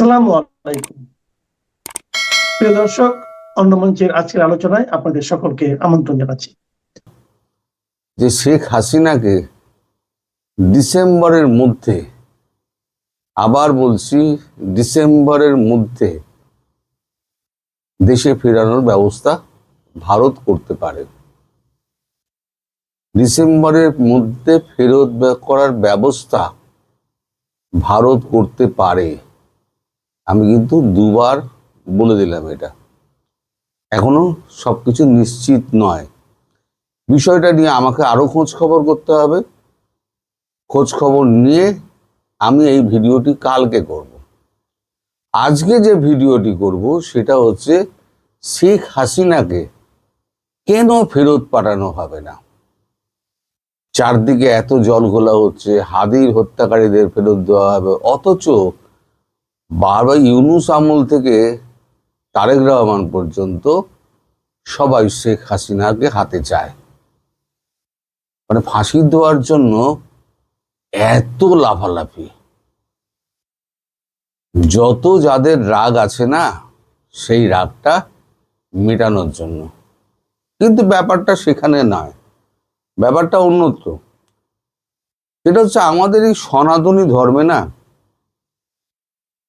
আসসালামু আলাইকুম প্রিয় দর্শক, অন্য মঞ্চের আজকের আলোচনায় আপনাদের সকলকে আমন্ত্রণ জানাচ্ছি। যে শেখ হাসিনাকে ডিসেম্বরের মধ্যে, আবার বলছি ডিসেম্বরের মধ্যে দেশে ফেরানোর ব্যবস্থা ভারত করতে পারে। ডিসেম্বরের মধ্যে ফেরত করার ব্যবস্থা ভারত করতে পারে। আমি কিন্তু দুবার বলে দিলাম, এটা এখনো সবকিছু নিশ্চিত নয়। বিষয়টা নিয়ে আমাকে আরো খোঁজ খবর করতে হবে। খোঁজ খবর নিয়ে আমি এই ভিডিওটি কালকে করব। আজকে যে ভিডিওটি করব সেটা হচ্ছে শেখ হাসিনাকে কেন ফেরত পাঠানো হবে না। চারদিকে এত জলঘোলা হচ্ছে, হাদির হত্যাকারীদের ফেরত দেওয়া হবে, অথচ বারবার ইউনূস আমল থেকে তারেক রহমান পর্যন্ত সবাই শেখ হাসিনাকে হাতে চায়। মানে ফাঁসি দেওয়ার জন্য এত লাফালাফি। যত যাদের রাগ আছে না, সেই রাগটা মেটানোর জন্য। কিন্তু ব্যাপারটা সেখানে নয়, ব্যাপারটা অন্যত্র। সেটা হচ্ছে আমাদের এই সনাতনী ধর্মে না,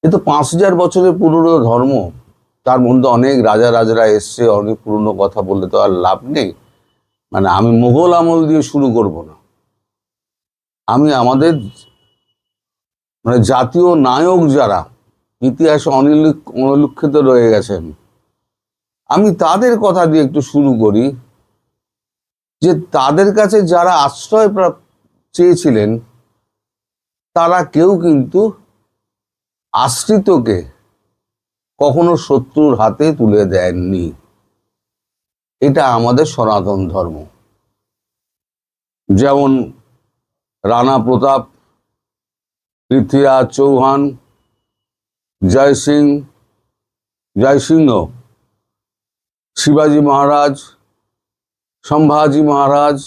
এ তো 5000 বছরের পুরনো ধর্ম। তার মধ্যে অনেক রাজারা এসছে, অনেক পুরনো কথা বললে তো আর লাভ নেই। মানে আমি মুঘল আমল দিয়ে শুরু করব না। আমি আমাদের মানে জাতীয় নায়ক যারা ইতিহাসে অনুলিখিত রয়ে গেছেন, আমি তাদের কথা দিয়ে একটু শুরু করি। যে তাদের কাছে যারা আশ্রয় চেয়েছিলেন, তারা কেউ কিন্তু আশ্রিতকে কখনো শত্রুর হাতে তুলে দেননি। এটা আমাদের সনাতন ধর্ম। যেমন রানা প্রতাপ, পৃথ্বীরাজ চৌহান, জয়সিংহ, শিবাজি মহারাজ, সম্ভাজি মহারাজ,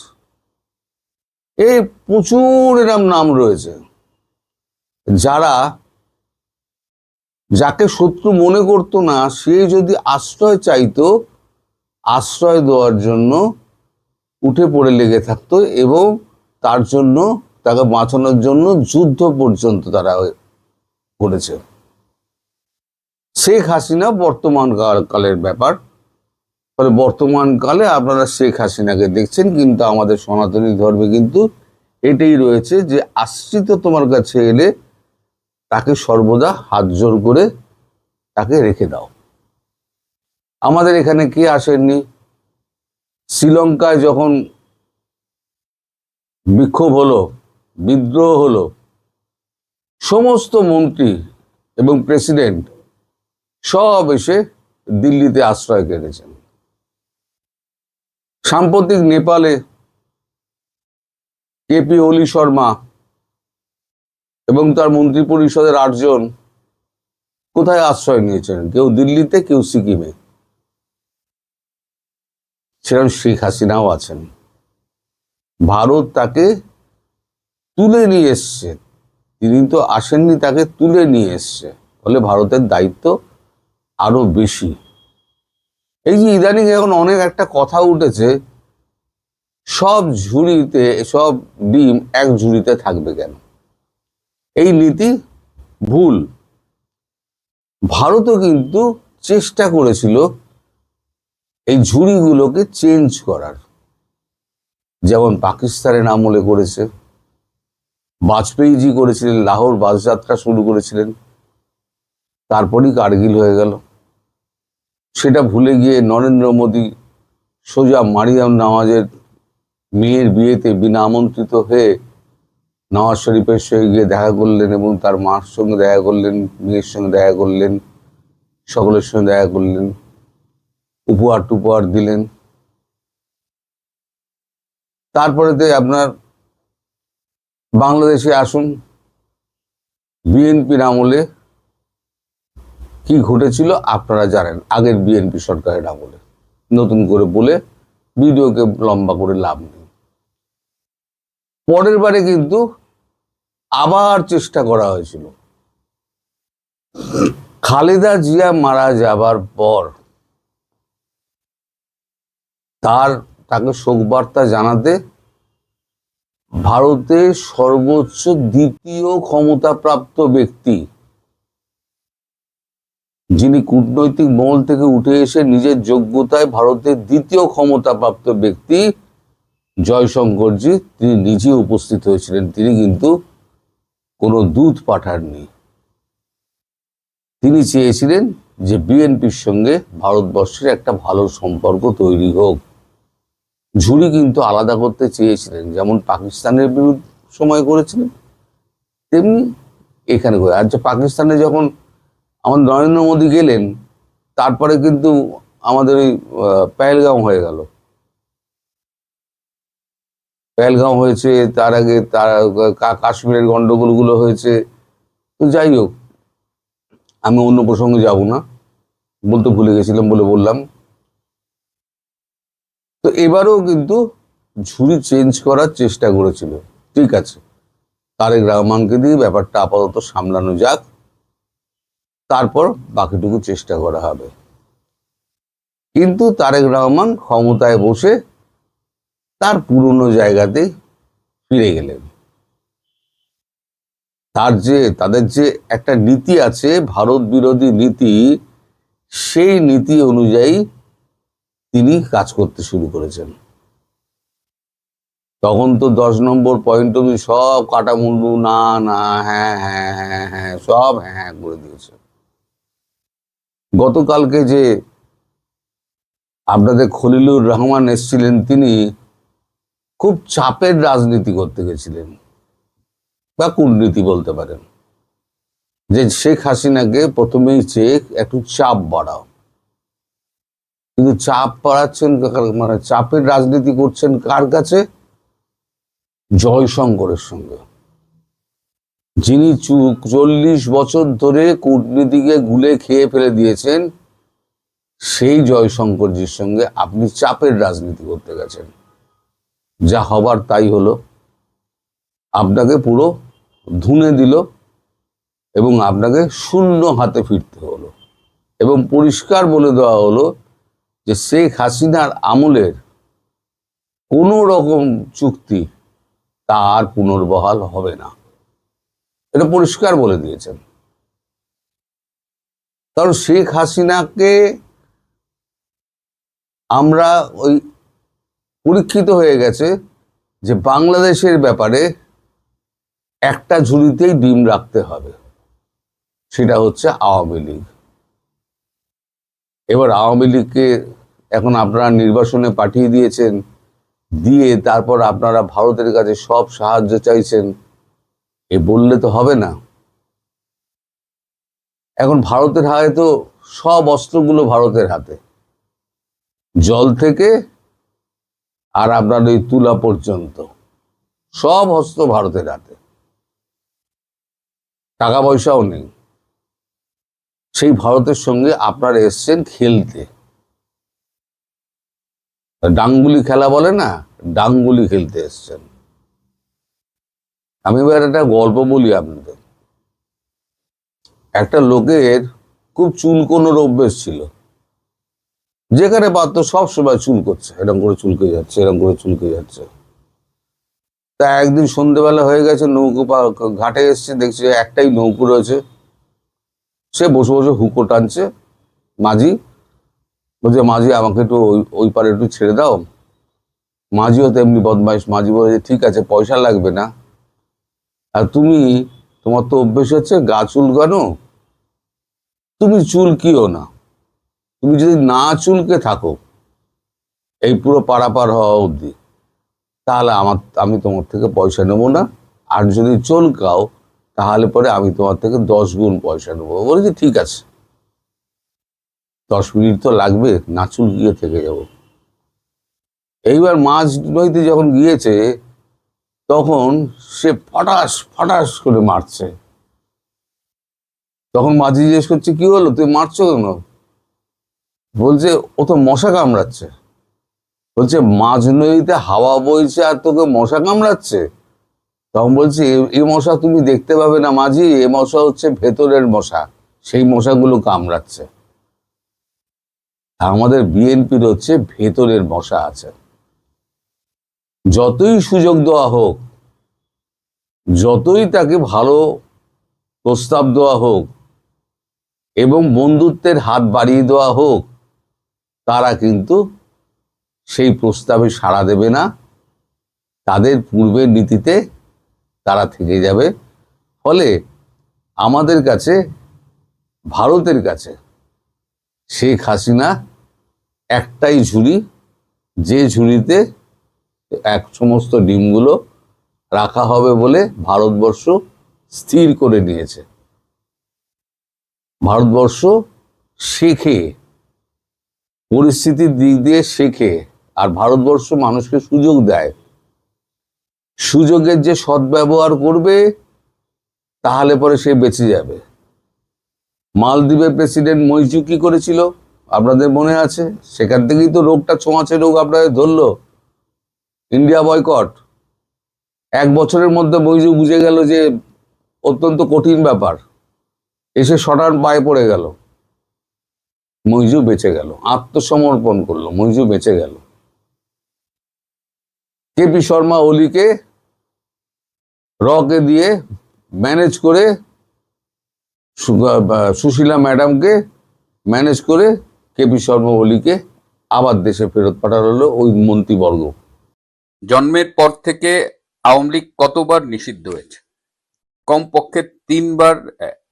এই প্রচুর এরম নাম রয়েছে। যাকে শত্রু মনে করতো না, সে যদি আশ্রয় চাইতো, আশ্রয় দেওয়ার জন্য উঠে পড়ে লেগে থাকতো এবং তার জন্য, তাকে বাঁচানোর জন্য যুদ্ধ পর্যন্ত তারা করেছে। শেখ হাসিনা বর্তমান কালের ব্যাপার। ফলে বর্তমান কালে আপনারা শেখ হাসিনাকে দেখছেন, কিন্তু আমাদের সনাতনী ধর্মে কিন্তু এটাই রয়েছে যে আশ্রিত তোমার কাছে এলে তাকে সর্বদা হাত জোর করে তাকে রেখে দাও। আমাদের এখানে কে আসেননি? শ্রীলঙ্কায় যখন বিক্ষোভ হলো, বিদ্রোহ হলো, সমস্ত মন্ত্রী এবং প্রেসিডেন্ট সব এসে দিল্লিতে আশ্রয় কেটেছেন। সাম্প্রতিক নেপালে কেপি ওলি শর্মা এবং তার মন্ত্রী পরিষদের 8 জন কোথায় আশ্রয় নিয়েছেন? কেউ দিল্লিতে, কেউ সিকিমে। সেরকম শেখ হাসিনাও আছেন। ভারত তাকে তুলে নিয়ে এসছে, তিনি তো আসেননি, তাকে তুলে নিয়ে এসছে। ফলে ভারতের দায়িত্ব আরো বেশি। এই যে ইদানিং এখন অনেক একটা কথা উঠেছে, সব ঝুড়িতে, সব ডিম এক ঝুড়িতে থাকবে কেন? এই নীতি ভুল। ভারতও কিন্তু চেষ্টা করেছিল এই ঝুড়িগুলোকে চেঞ্জ করার, যেমন পাকিস্তানের আমলে করেছে, বাজপেয়ীজি করেছিলেন, লাহোর বাস যাত্রা শুরু করেছিলেন, তারপরই কার্গিল হয়ে গেল। সেটা ভুলে গিয়ে নরেন্দ্র মোদী সোজা মারিয়াম নওয়াজের মেয়ের বিয়েতে বিনা আমন্ত্রিত হয়ে নওয়াজ শরীফের সঙ্গে গিয়ে দেখা করলেন এবং তার মার সঙ্গে দেখা করলেন, মেয়ের সঙ্গে দেখা করলেন, সকলের সঙ্গে দেখা করলেন, উপহার টুপহার দিলেন। তারপরেতে আপনার বাংলাদেশে আসুন, বিএনপির আমলে কি ঘটেছিল আপনারা জানেন। আগের বিএনপি সরকারের আমলে, নতুন করে বলে ভিডিওকে লম্বা করে লাভ নেই। পরের বারে কিন্তু আবার চেষ্টা করা হয়েছিল খালেদা জিয়া মারা যাবার পর তাকে শোকবার্তা জানাতে ভারতের সর্বোচ্চ দ্বিতীয় ক্ষমতাপ্রাপ্ত ব্যক্তি, যিনি কূটনৈতিক মহল থেকে উঠে এসে নিজের যোগ্যতায় ভারতের দ্বিতীয় ক্ষমতাপ্রাপ্ত ব্যক্তি জয়শঙ্করজি, তিনি নিজে উপস্থিত হয়েছিলেন। তিনি কিন্তু কোনো দূত পাঠাননি। তিনি চেয়েছিলেন যে বিএনপির সঙ্গে ভারতবর্ষের একটা ভালো সম্পর্ক তৈরি হোক। ঝুড়ি কিন্তু আলাদা করতে চেয়েছিলেন, যেমন পাকিস্তানের বিরুদ্ধে সময় করেছিলেন, তেমনি এখানে করে। আর যে পাকিস্তানে যখন আমাদের নরেন্দ্র মোদী গেলেন, তারপরে কিন্তু আমাদের ওই পেহেলগাঁও হয়ে গেল। পেহেলগাঁও হয়েছে, তার আগে কাশ্মীরের গন্ডগোলগুলো হয়েছে। তো যাই হোক, আমি অন্য প্রসঙ্গে যাব না, বলতে ভুলে গেছিলাম বলে বললাম। তো এবারেও কিন্তু ঝুড়ি চেঞ্জ করার চেষ্টা করেছিল। ঠিক আছে, তারেক রহমানকে দিয়ে ব্যাপারটা আপাতত সামলানো যাক, তারপর বাকিটুকু চেষ্টা করা হবে। কিন্তু তারেক রহমান ক্ষমতায় বসে তার পুরনো জায়গাতেই ফিরে গেলেন। তাদের যে একটা নীতি আছে, ভারত বিরোধী নীতি, সেই নীতি অনুযায়ী তিনি কাজ করতে শুরু করেছেন। তখন তো 10 নম্বর পয়েন্ট অব্দি সব কাটামুন্ডু, না না, হ্যাঁ হ্যাঁ হ্যাঁ হ্যাঁ, সব হ্যাঁ করে দিয়েছে। গতকালকে যে আপনাদের খলিলুর রহমান এসেছিলেন, তিনি খুব চাপের রাজনীতি করতে গেছিলেন, বা কূটনীতি বলতে পারেন, যে শেখ হাসিনাকে প্রথমেই চেয়ে একটু চাপ বাড়াও। কিন্তু চাপ বাড়াচ্ছেন, মানে চাপের রাজনীতি করছেন কার কাছে? জয়শঙ্করের সঙ্গে, যিনি 40 বছর ধরে কূটনীতিকে গুলে খেয়ে ফেলে দিয়েছেন। সেই জয়শঙ্করজির সঙ্গে আপনি চাপের রাজনীতি করতে গেছেন। যা হবার তাই হলো, আপনাকে পুরো ধুনে দিল এবং আপনাকে শূন্য হাতে ফিরতে হলো। এবং পরিষ্কার বলে দেওয়া হলো যে শেখ হাসিনার আমলের কোনো রকম চুক্তি তার পুনর্বহাল হবে না, এটা পরিষ্কার বলে দিয়েছেন। কারণ শেখ হাসিনাকে আমরা ওই পরীক্ষিত হয়ে গেছে যে বাংলাদেশের ব্যাপারে একটা ঝুড়িতেই ডিম রাখতে হবে, সেটা হচ্ছে আওয়ামী লীগ। এবার আওয়ামী লীগকে এখন আপনারা নির্বাসনে পাঠিয়ে দিয়েছেন, দিয়ে তারপর আপনারা ভারতের কাছে সব সাহায্য চাইছেন। এ বললে তো হবে না। এখন ভারতের হাতে তো সব অস্ত্রগুলো ভারতের হাতে, জল থেকে আর আপনার ওই তুলা পর্যন্ত সব অস্ত্র ভারতের হাতে। টাকা পয়সাও নেই। সেই ভারতের সঙ্গে আপনারা এসছেন খেলতে, ডাঙ্গুলি খেলা বলে না, ডাঙ্গুলি খেলতে এসছেন। আমি এবার একটা গল্প বলি আপনাদের। একটা লোকের খুব চুলকোনোর অভ্যেস ছিল, যেখানে পারতো সব সময় চুল করছে, এরকম করে চুলকে যাচ্ছে, এরকম করে চুলকে যাচ্ছে। তা একদিন সন্ধ্যেবেলা হয়ে গেছে, নৌকো ঘাটে এসছে, দেখছে একটাই নৌকো রয়েছে। সে বসে বসে হুকো টানছে। মাঝি বলছে, মাঝি আমাকে একটু ওই পারে একটু ছেড়ে দাও। মাঝিও তেমনি বদমাইশ। মাঝি বলে, ঠিক আছে, পয়সা লাগবে না, আর তোমার তো অভ্যেস হচ্ছে গা চুলকানো, তুমি চুলকিও না। তুমি যদি না চুলকে থাকো এই পুরো পারাপার হওয়া অবধি, তাহলে আমি তোমার থেকে পয়সা নেবো না, আর যদি চুলকাও তাহলে পরে আমি তোমার থেকে 10 গুণ পয়সা নেবো। বলেছি ঠিক আছে, 10 মিনিট তো লাগবে, না চুলকিয়ে থেকে যাব। এইবার মাঝ নদীতে যখন গিয়েছে, তখন সে ফটাস ফটাস করে মারছে। তখন মাঝি জিজ্ঞেস করছে, কি হলো, তুই মারছো কেন? বলছে, ও তো মশা কামড়াচ্ছে। বলছে, মাঝ নদীতে হাওয়া বইছে আর তোকে মশা কামড়াচ্ছে? তখন বলছে, এই মশা তুমি দেখতে পাবে না মাঝি, এ মশা হচ্ছে ভেতরের মশা, সেই মশাগুলো কামড়াচ্ছে। আমাদের বিএনপির হচ্ছে ভেতরের মশা আছে। যতই সুযোগ দেওয়া হোক, যতই তাকে ভালো প্রস্তাব দেওয়া হোক এবং বন্ধুত্বের হাত বাড়িয়ে দেওয়া হোক, তারা কিন্তু সেই প্রস্তাবে সাড়া দেবে না। তাদের পূর্বের নীতিতে তারা থেকে যাবে। ফলে আমাদের কাছে, ভারতের কাছে শেখ হাসিনা একটাই ঝুড়ি, যে ঝুড়িতে এক সমস্ত ডিমগুলো রাখা হবে বলে ভারতবর্ষ স্থির করে নিয়েছে। ভারতবর্ষ শেখে, পরিস্থিতির দিক দিয়ে শেখে, আর ভারতবর্ষ মানুষকে সুযোগ দেয়। সুযোগের যে সদ্ব্যবহার করবে, তাহলে পরে সে বেঁচে যাবে। মালদ্বীপের প্রেসিডেন্ট মইজু কি করেছিল আপনাদের মনে আছে? সেখান থেকেই তো রোগটা, ছোঁয়াচে রোগ আপনাদের ধরলো, ইন্ডিয়া বয়কট। 1 বছরের মধ্যে মইজু বুঝে গেল যে অত্যন্ত কঠিন ব্যাপার, এসে শটান পায়ে পড়ে গেল, মইজু বেঁচে গেল, আত্মসমর্পণ করলো, মইজু বেঁচে গেল। কেপি শর্মা ওলিকে রকে দিয়ে ম্যানেজ করে, সুশীলা ম্যাডামকে ম্যানেজ করে কেপি শর্মা ওলিকে আবার দেশে ফেরত পাঠানো হলো ওই মন্ত্রীবর্গ। জন্মের পর থেকে আওয়ামী লীগ কতবার নিষিদ্ধ হয়েছে? কমপক্ষে 3বার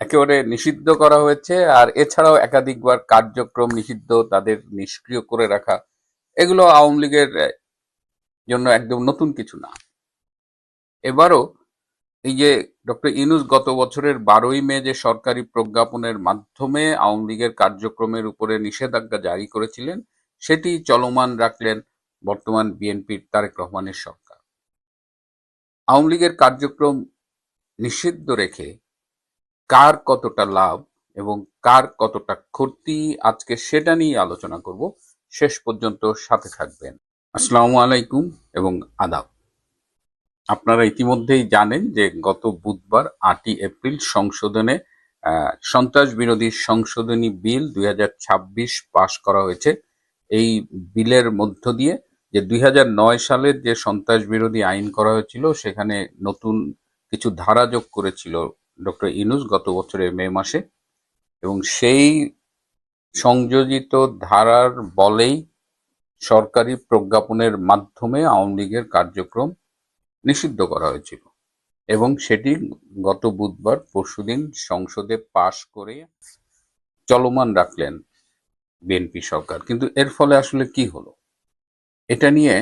একেবারে নিষিদ্ধ করা হয়েছে, আর এছাড়াও একাধিকবার কার্যক্রম নিষিদ্ধ, তাদের নিষ্ক্রিয় করে রাখা। এগুলো আওয়ামী লীগের জন্য একদম নতুন কিছু না। এবারও এই যে ডক্টর ইউনূস গত বছরের 12ই মে যে সরকারি প্রজ্ঞাপনের মাধ্যমে আওয়ামী লীগের কার্যক্রমের উপরে নিষেধাজ্ঞা জারি করেছিলেন, সেটি চলমান রাখলেন বর্তমান বিএনপির তারেক রহমানের সরকার। আওয়ামী লীগের কার্যক্রম নিষিদ্ধ রেখে কার কতটা লাভ এবং কার কতটা ক্ষতি, আজকে সেটা নিয়ে আলোচনা করব। শেষ পর্যন্ত সাথে থাকবেন। আসসালামু আলাইকুম এবং আদাব। আপনারা ইতিমধ্যেই জানেন যে গত বুধবার 8ই এপ্রিল সংসদে সন্ত্রাস বিরোধী সংশোধনী বিল 2026 পাশ করা হয়েছে। এই বিলের মধ্য দিয়ে যে 2009 সালের যে সন্ত্রাস বিরোধী আইন করা হয়েছিল, সেখানে নতুন কিছু ধারা যোগ করেছিল ডক্টর ইউনূস গত বছরের মে মাসে, এবং সেই সংযোজিত ধারার বলেই সরকারি প্রজ্ঞাপনের মাধ্যমে আওয়ামী লীগের কার্যক্রম নিষিদ্ধ করা হয়েছিল, এবং সেটি গত বুধবার পরশুদিন সংসদে পাশ করে চলমান রাখলেন বিএনপি সরকার। কিন্তু এর ফলে আসলে কি হলো, এটা নিয়ে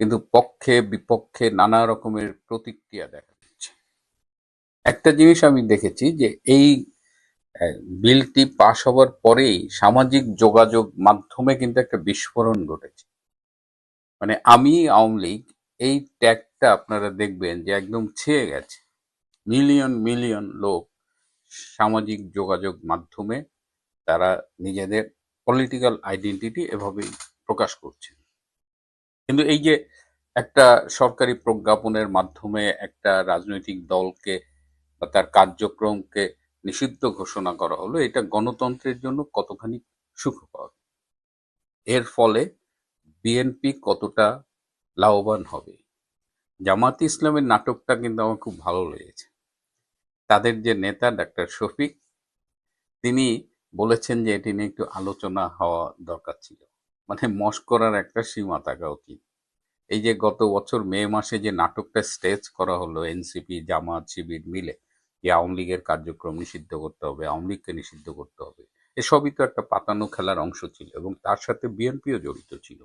কিন্তু পক্ষে বিপক্ষে নানা রকমের প্রতিক্রিয়া দেখা যাচ্ছে। একটা জিনিস আমি দেখেছি যে এই বিলটি পাশ হওয়ার পরেই সামাজিক যোগাযোগ মাধ্যমে কিন্তু একটা বিস্ফোরণ ঘটেছে। মানে আমি আওয়ামী লীগ, এই ট্যাগটা আপনারা দেখবেন যে একদম ছেয়ে গেছে। মিলিয়ন মিলিয়ন লোক সামাজিক যোগাযোগ মাধ্যমে তারা নিজেদের পলিটিক্যাল আইডেন্টিটি এভাবেই প্রকাশ করছে। কিন্তু এই যে একটা সরকারি প্রজ্ঞাপনের মাধ্যমে একটা রাজনৈতিক দলকে বা তার কার্যক্রমকে নিষিদ্ধ ঘোষণা করা হলো, এটা গণতন্ত্রের জন্য কতখানি সুখকর, এর ফলে বিএনপি কতটা লাভবান হবে। জামাতে ইসলামের নাটকটা কিন্তু আমার খুব ভালো লেগেছে। তাদের যে নেতা ডাক্তার শফিক, তিনি বলেছেন যে এটি নিয়ে একটু আলোচনা হওয়া দরকার ছিল। মানে মশকরার একটা সীমা থাকা উচিত। এই যে গত বছর মে মাসে যে নাটকটা স্টেজ করা হলো এনসিপি, জামাত, শিবির মিলে, যে আওয়ামী লীগের কার্যক্রম নিষিদ্ধ করতে হবে, আওয়ামী লীগকে নিষিদ্ধ করতে হবে, এসবই তো একটা পাতানো খেলার অংশ ছিল, এবং তার সাথে বিএনপিও জড়িত ছিল।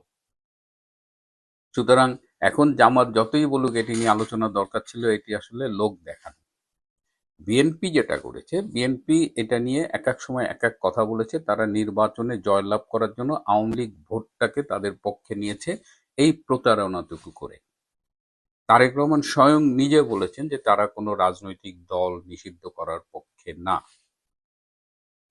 সুতরাং এখন জামাত যতই বলুক এটি নিয়ে আলোচনা দরকার ছিল, এটি আসলে লোক দেখানো। বিএনপি যেটা করেছে, বিএনপি এটা নিয়ে এক এক সময় এক এক কথা বলেছে। তারা নির্বাচনে জয়লাভ করার জন্য আওয়ামী লীগ ভোটটাকে তাদের পক্ষে নিয়েছে এই প্রতারণাটুকু করে। তারেক রহমান স্বয়ং নিজে বলেছেন যে তারা কোনো রাজনৈতিক দল নিষিদ্ধ করার পক্ষে না।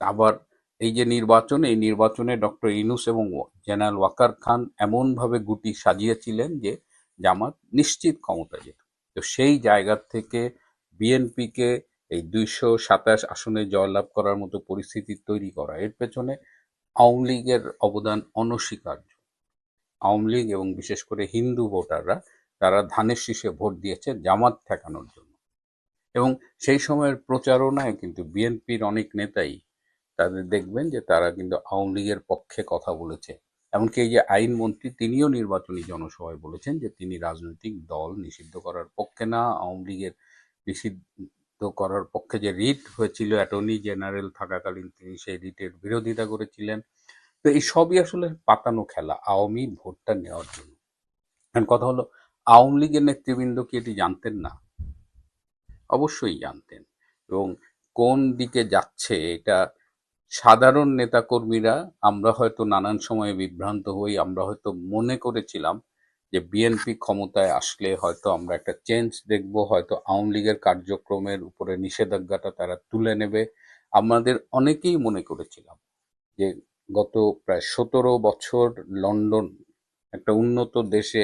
আবার এই যে নির্বাচন, এই নির্বাচনে ডক্টর ইউনূস এবং জেনারেল ওয়াকার খান এমনভাবে গুটি সাজিয়েছিলেন যে জামাত নিশ্চিত ক্ষমতা যেত। তো সেই জায়গা থেকে বিএনপিকে এই 227 আসনে জয়লাভ করার মতো পরিস্থিতি তৈরি করা, এর পেছনে আওয়ামী লীগের অবদান অনস্বীকার্য। আওয়ামী লীগ এবং বিশেষ করে হিন্দু ভোটাররা তারা ধানের শীষে ভোট দিয়েছে জামাত ঠেকানোর জন্য। এবং সেই সময়ের প্রচারণায় কিন্তু বিএনপির অনেক নেতাই তাদের দেখবেন যে তারা কিন্তু আওয়ামী লীগের পক্ষে কথা বলেছে। এমনকি এই যে আইনমন্ত্রী, তিনিও নির্বাচনী জনসভায় বলেছেন যে তিনি রাজনৈতিক দল নিষিদ্ধ করার পক্ষে না, আওয়ামী লীগের নিষিদ্ধ করার পক্ষে যে রিট হয়েছিল অ্যাটর্নি জেনারেল থাকাকালীন তিনি সেই রিটের বিরোধিতা করেছিলেন। তো এই সবই আসলে পাতানো খেলা আওয়ামী ভোটটা নেওয়ার জন্য। এখন কথা হলো, আওয়ামী লীগের নেতৃবৃন্দ কি এটি জানতেন না? অবশ্যই জানতেন। এবং কোন দিকে যাচ্ছে এটা সাধারণ নেতাকর্মীরা, আমরা হয়তো নানান সময়ে বিভ্রান্ত হই, আমরা হয়তো মনে করেছিলাম যে বিএনপি ক্ষমতায় আসলে হয়তো আমরা একটা চেঞ্জ দেখব, হয়তো আওয়ামী লীগের কার্যক্রমের উপরে নিষেধাজ্ঞাটা তারা তুলে নেবে। আমাদের অনেকেই মনে করেছিলাম যে গত প্রায় 17 বছর লন্ডন একটা উন্নত দেশে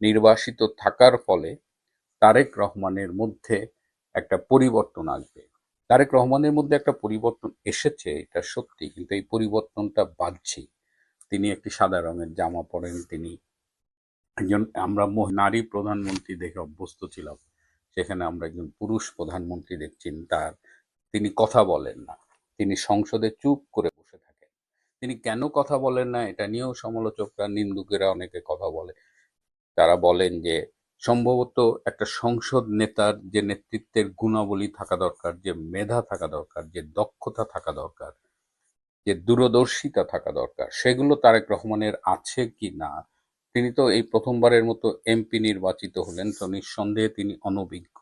নির্বাসিত থাকার ফলে তারেক রহমানের মধ্যে একটা পরিবর্তন আসবে। তারেক রহমানের মধ্যে একটা পরিবর্তন এসেছে, এটা সত্যি, কিন্তু এই পরিবর্তনটা বাহ্যিক। তিনি একটি সাদা রঙের জামা পরেন, তিনি একজন, আমরা নারী প্রধানমন্ত্রী দেখে অভ্যস্ত ছিলাম, সেখানে আমরা একজন পুরুষ প্রধানমন্ত্রী দেখছি। তিনি কথা বলেন না, তিনি সংসদে চুপ করে বসে থাকেন। তিনি কেন কথা বলেন না এটা নিয়েও সমালোচকরা, নিন্দুকেরা অনেকে কথা বলে। তারা বলেন যে সম্ভবত একটা সংসদ নেতার যে নেতৃত্বের গুণাবলী থাকা দরকার, যে মেধা থাকা দরকার, যে দক্ষতা থাকা দরকার, যে দূরদর্শিতা থাকা দরকার, সেগুলো তারেক রহমানের আছে কি না। তিনি তো এই প্রথমবারের মতো এমপি নির্বাচিত হলেন, তো নিঃসন্দেহে তিনি অনভিজ্ঞ।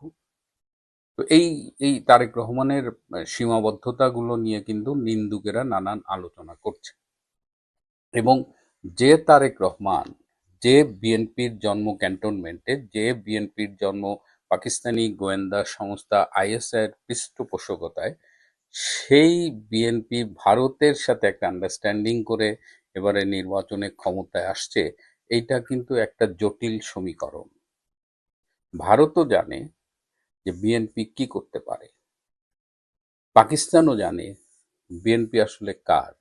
তো এই এই তারেক রহমানের সীমাবদ্ধতাগুলো নিয়ে কিন্তু নিন্দুকেরা নানান আলোচনা করছে। এবং যে তারেক রহমান, যে বিএনপির জন্ম ক্যান্টনমেন্টে, যে বিএনপির জন্ম পাকিস্তানি গোয়েন্দা সংস্থা আইএসআই এর পৃষ্ঠপোষকতায়, সেই বিএনপি ভারতের সাথে একটা আন্ডারস্ট্যান্ডিং করে এবারে নির্বাচনে ক্ষমতায় আসছে। এইটা কিন্তু একটা জটিল সমীকরণ। ভারতও জানে যে বিএনপি কি করতে পারে, পাকিস্তানও জানে বিএনপি আসলে কার।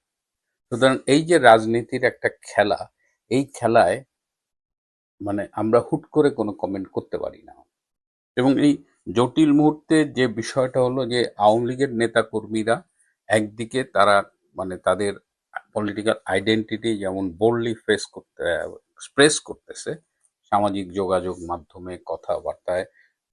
সুতরাং এই যে রাজনীতির একটা খেলা, এই খেলায় আমরা হুট করে কোনো কমেন্ট করতে পারি না। এবং এই জটিল মুহূর্তে যে বিষয়টা হলো যে আওয়ামী লীগের নেতাকর্মীরা একদিকে তারা তাদের পলিটিক্যাল আইডেন্টিটি যেমন বোল্ডলি এক্সপ্রেস করতেছে সামাজিক যোগাযোগ মাধ্যমে, কথাবার্তায়।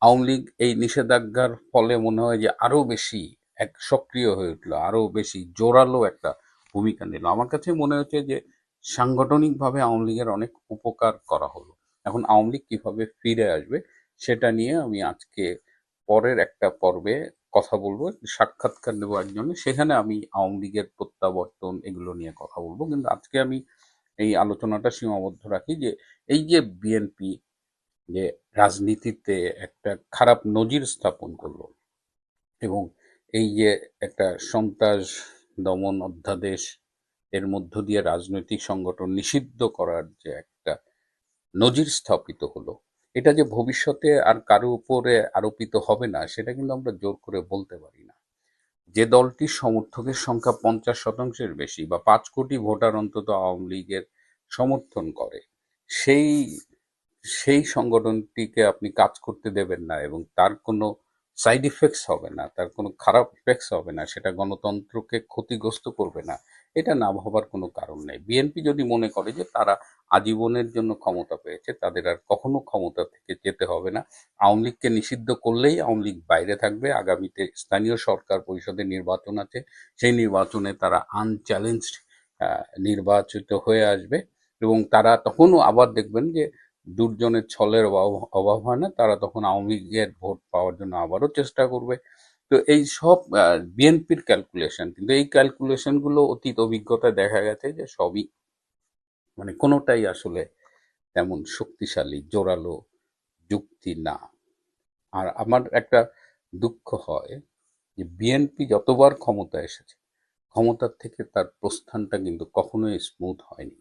আওয়ামী লীগ এই নিষেধাজ্ঞার ফলে মনে হয় যে আরো বেশি এক সক্রিয় হয়ে উঠলো, আরো বেশি জোরালো একটা ভূমিকা নিল। আমার কাছে মনে হচ্ছে যে সাংগঠনিকভাবে আওয়ামী লীগের অনেক উপকার করা হলো। এখন আওয়ামী লীগ কিভাবে ফিরে আসবে সেটা নিয়ে আমি আজকে পরের একটা পর্বে কথা বলবো, সাক্ষাৎকার নেবো একজনের, সেখানে আমি আওয়ামী লীগের প্রত্যাবর্তন এগুলো নিয়ে কথা বলবো। কিন্তু আজকে আমি এই আলোচনাটা সীমাবদ্ধ রাখি যে এই যে বিএনপি যে রাজনীতিতে একটা খারাপ নজির স্থাপন করলো, এবং এই যে একটা সন্ত্রাস দমন অধ্যাদেশ এর মধ্য দিয়ে রাজনৈতিক সংগঠন নিষিদ্ধ করার যে একটা নজির স্থাপিত হলো, এটা যে ভবিষ্যতে আর কারো উপরে আরোপিত হবে না সেটা কিন্তু আমরা জোর করে বলতে পারি না। যে দলটির সমর্থকের সংখ্যা 50%-এর বেশি বা 5 কোটি ভোটার অন্তত আওয়ামী লীগের সমর্থন করে, সেই সেই সংগঠনটিকে আপনি কাজ করতে দেবেন না এবং তার কোনো সাইড ইফেক্টস হবে না, তার কোনো খারাপ ইফেক্টস হবে না, সেটা গণতন্ত্রকে ক্ষতিগ্রস্ত করবে না, এটা না ভাবার কোনো কারণ নেই। বিএনপি যদি মনে করে যে তারা আজীবনের জন্য ক্ষমতা পেয়েছে, তাদের আর কখনো ক্ষমতা থেকে যেতে হবে না, আওয়ামী লীগকে নিষিদ্ধ করলেই আওয়ামী লীগ বাইরে থাকবে। আগামীতে স্থানীয় সরকার পরিষদের নির্বাচন আছে, সেই নির্বাচনে তারা আনচ্যালেঞ্জড নির্বাচিত হয়ে আসবে। এবং তারা তখনও আবার দেখবেন যে দুর্জনের ছলের অভাব হয় না, তারা তখন আওয়ামী লীগের ভোট পাওয়ার জন্য আবারও চেষ্টা করবে। তো এই সব বিএনপির ক্যালকুলেশন, কিন্তু এই ক্যালকুলেশনগুলো অতীত অভিজ্ঞতায় দেখা গেছে যে সবই কোনোটাই আসলে তেমন শক্তিশালী জোরালো যুক্তি না। আর আমার একটা দুঃখ হয় যে বিএনপি যতবার ক্ষমতায় এসেছে, ক্ষমতার থেকে তার প্রস্থানটা কিন্তু কখনোই স্মুথ হয়নি।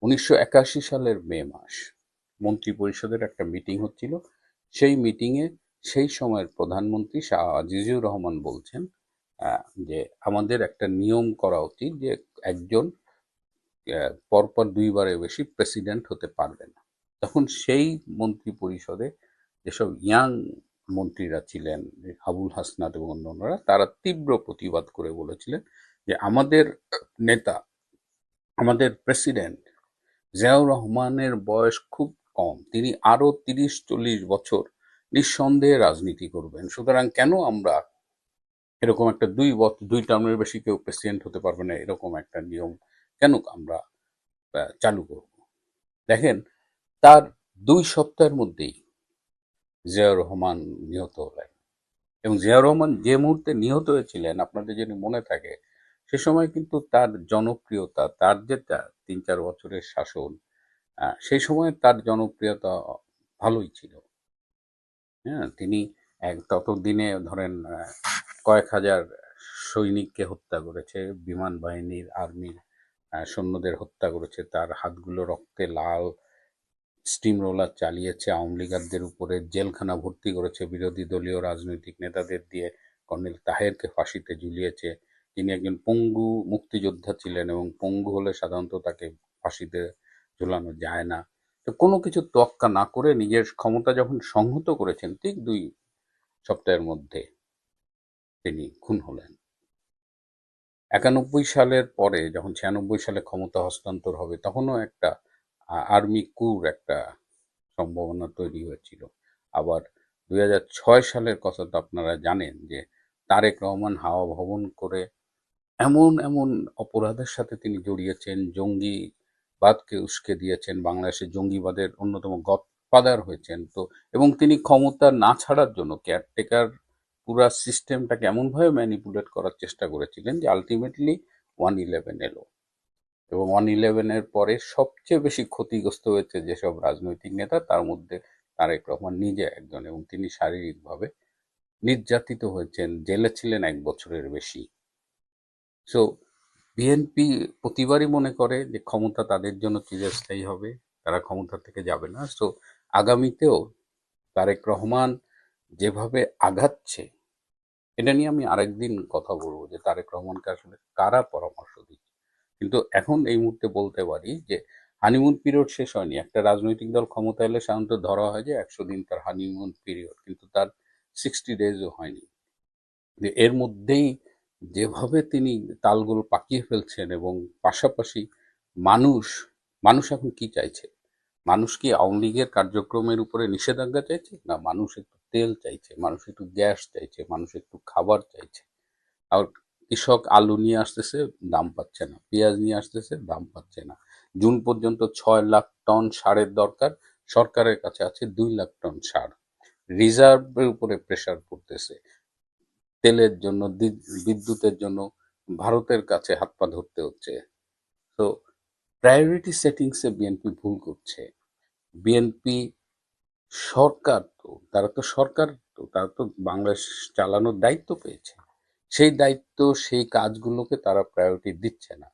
1981 সালের মে মাস মন্ত্রিপরিষদের একটা মিটিং হচ্ছিল, সেই মিটিংয়ে সেই সময়ের প্রধানমন্ত্রী শাহ আজিজুর রহমান বলছেন যে আমাদের একটা নিয়ম করা উচিত যে একজন পরপর দুইবারের বেশি প্রেসিডেন্ট হতে পারবে না। তখন সেই মন্ত্রী পরিষদে যেসব ইয়াং মন্ত্রীরা ছিলেন, আবুল হাসনাত এবং অন্যান্যরা, তারা তীব্র প্রতিবাদ করে বলেছিলেন যে আমাদের নেতা, আমাদের প্রেসিডেন্ট জিয়াউর রহমানের বয়স খুব কম, তিনি আরো 30-40 বছর নিঃসন্দেহে রাজনীতি করবেন, সুতরাং কেন আমরা এরকম একটা 2 টার্মের বেশি কেউ প্রেসিডেন্ট হতে পারবে না এরকম একটা নিয়ম কেন আমরা চালু করব। দেখেন, তার 2 সপ্তাহের মধ্যেই জিয়াউর রহমান নিহত হলেন। এবং জিয়াউর রহমান যে মুহূর্তে নিহত হয়েছিলেন, আপনাদের যদি মনে থাকে, সে সময় কিন্তু তার জনপ্রিয়তা, তার যে 3-4 বছরের শাসন, সেই সময় তার জনপ্রিয়তা ভালোই ছিল। হ্যাঁ, তিনি ততদিনে ধরেন কয়েক হাজার সৈনিককে হত্যা করেছে, বিমান বাহিনীর, আর্মির সৈন্যদের হত্যা করেছে, তার হাতগুলো রক্তে লাল, স্টিম রোলার চালিয়েছে, আওয়ামী লীগারদের উপরে জেলখানা ভর্তি করেছে, বিরোধী দলীয় রাজনৈতিক নেতাদের দিয়ে কর্নেল তাহেরকে ফাঁসিতে ঝুলিয়েছে। তিনি একজন পঙ্গু মুক্তিযোদ্ধা ছিলেন এবং পঙ্গু হলে সাধারণত তাকে ফাঁসিতে ঝুলানো যায় না। তো কোনো কিছু তোয়াক্কা না করে নিজের ক্ষমতা যখন সংহত করেছেন, ঠিক 2 সপ্তাহের মধ্যে তিনি খুন হলেন। 91 সালের পরে যখন 96 সালে ক্ষমতা হস্তান্তর হবে, তখনও একটা আর্মি কুর একটা সম্ভাবনা তৈরি হয়েছিল। আবার 2006 সালের কথা তো আপনারা জানেন যে তারেক রহমান হাওয়া ভবন করে এমন এমন অপরাধের সাথে তিনি জড়িয়েছেন, জঙ্গিবাদকে উস্কে দিয়েছেন, বাংলাদেশের জঙ্গিবাদের অন্যতম গডফাদার হয়েছেন। তো এবং তিনি ক্ষমতা না ছাড়ার জন্য কেয়ারটেকার পুরা সিস্টেমটাকে এমনভাবে ম্যানিপুলেট করার চেষ্টা করেছিলেন যে আলটিমেটলি 111 এলো। এবং 111 এর পরে সবচেয়ে বেশি ক্ষতিগ্রস্ত হয়েছে যেসব রাজনৈতিক নেতা, তার মধ্যে তারেক রহমান নিজে একজন, এবং তিনি শারীরিকভাবে নির্যাতিত হয়েছেন, জেলে ছিলেন 1 বছরের বেশি। সো বিএনপি প্রতিবারই মনে করে যে ক্ষমতা তাদের জন্য চিরস্থায়ী হবে, তারা ক্ষমতা থেকে যাবে না। সো আগামীতেও তারেক রহমান যেভাবে আগাচ্ছে, এটা নিয়ে আমি আরেকদিন কথা বলবো যে তারেক রহমানকে আসলে কারা পরামর্শ দিচ্ছে। কিন্তু এখন এই মুহূর্তে বলতে পারি যে হানিমুন পিরিয়ড শেষ হয়নি। একটা রাজনৈতিক দল ক্ষমতা এলে সাধারণত ধরা হয় যে 100 দিন তার হানিমুন পিরিয়ড, কিন্তু তার 60 ডেজও হয়নি। যে এর মধ্যেই যেভাবে তিনি তালগোল পাকিয়ে ফেলছেন, এবং পাশাপাশি মানুষ মানুষ এখন কি চাইছে? মানুষ কি আওয়ামী লীগের কার্যক্রমের উপরে নিষেধাজ্ঞা চাইছে? না, মানুষ একটু তেল চাইছে, মানুষ একটু গ্যাস চাইছে, মানুষ একটু খাবার চাইছে। আর কৃষক আলু নিয়ে আসতেছে, দাম পাচ্ছে না, পেঁয়াজ নিয়ে আসতেছে, দাম পাচ্ছে না। জুন পর্যন্ত 6 লাখ টন সারের দরকার, সরকারের কাছে আছে 2 লাখ টন সার। রিজার্ভের উপরে প্রেসার পড়তেছে, তেলের জন্য, বিদ্যুতের জন্য ভারতের কাছে হাত পা ধরতে হচ্ছে। তো প্রায়োরিটি সেটিংসে বিএনপি ভুল করছে। বিএনপি সরকার, তো তারা তো সরকার, তো তারা তো বাংলাদেশ চালানোর দায়িত্ব পেয়েছে, সেই দায়িত্ব, সেই কাজগুলোকে তারা প্রায়োরিটি দিচ্ছে না।